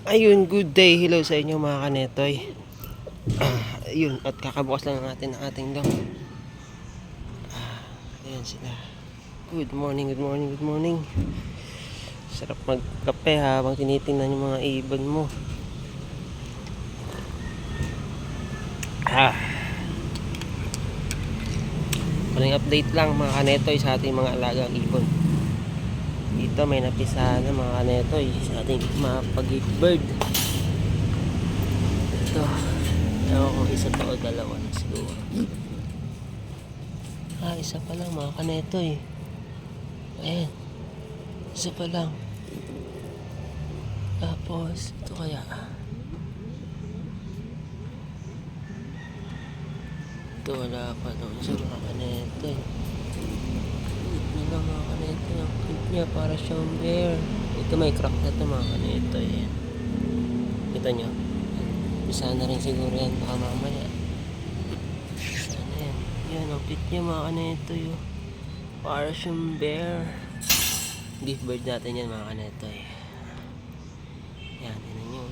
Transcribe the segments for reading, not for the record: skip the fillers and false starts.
Ayun, good day. Hello sa inyo mga kanetoy. Ayun, at kakabukas lang natin ang ating dam. Ayan sila. Good morning, good morning, good morning. Sarap magkape habang tinitingnan yung mga ibon mo. Maling update lang mga kanetoy sa ating mga alagang ibon. Dito may napisahan na mga kanetoy sa ating mga pag-bird. Ito. Ewan kung isa to o dalawa na siguro. Isa pa lang mga kanetoy. Ayan. Isa pa lang. Tapos, ito kaya. Ito wala pa doon sa mga kanetoy. Ito lang mga kanetoy. Ang cute niya para siyang bear. Ito may crack na ito mga kanetoy. Ayan. Kita nyo? Bisa na rin siguro yan. Baka mamaya. Ano yan? Yan, ang cute niya mga kanetoy. Para siyang bear. Gift bird natin yan mga kanetoy. Yan, yun nyo.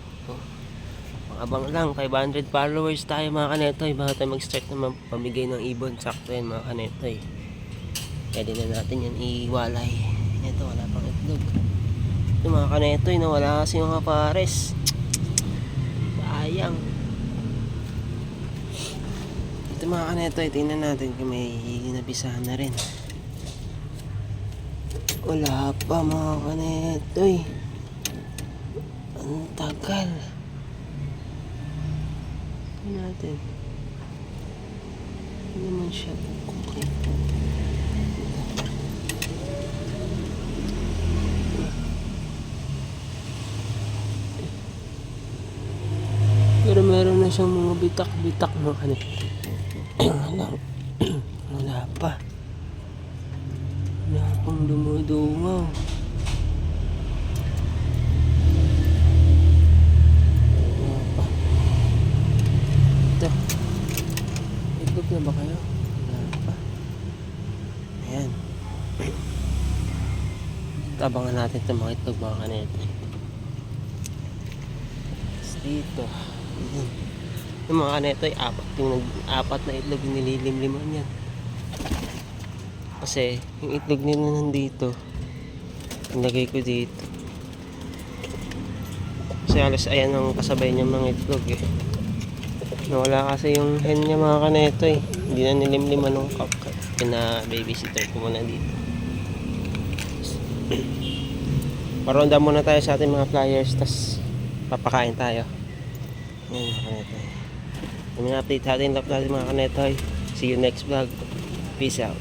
Abang lang, 500 followers tayo mga kanetoy. Bago tayo mag-start na pamigay ng ibon. Sakto yan mga kanetoy. Pwede na natin yan iwalay. Ito, wala pang itlog. Ito mga kanetoy, wala kasi mga pares. Sayang. Ito mga kanetoy, tingnan natin kung may nabisahan na rin. Wala pa mga kanetoy. Ang tagal. Tingnan natin. Hindi naman siya okay. Pero meron na siyang mga bitak-bitak mga kanetoy. Wala pa. Wala pang dumudungaw. Wala pa. Ito. Itlog na ba kayo? Wala pa. Ayan. Tabangan natin ito mga itlog mga kanetoy. Dito. Yung mga kanetoy, apat na itlog nililimliman yan. Kasi yung itlog nila nandito, nilagay ko dito. Kasi alas ayan ang kasabay niya mga itlog eh. Nawala kasi yung hen niya mga kanetoy. Hindi na nilimliman ng pina-babysitter ko muna dito. Paronda muna tayo sa ating mga flyers, tas papakain tayo. Ayan mga kanetoy. Kami na update natin mga kanetoy. See you next vlog. Peace out.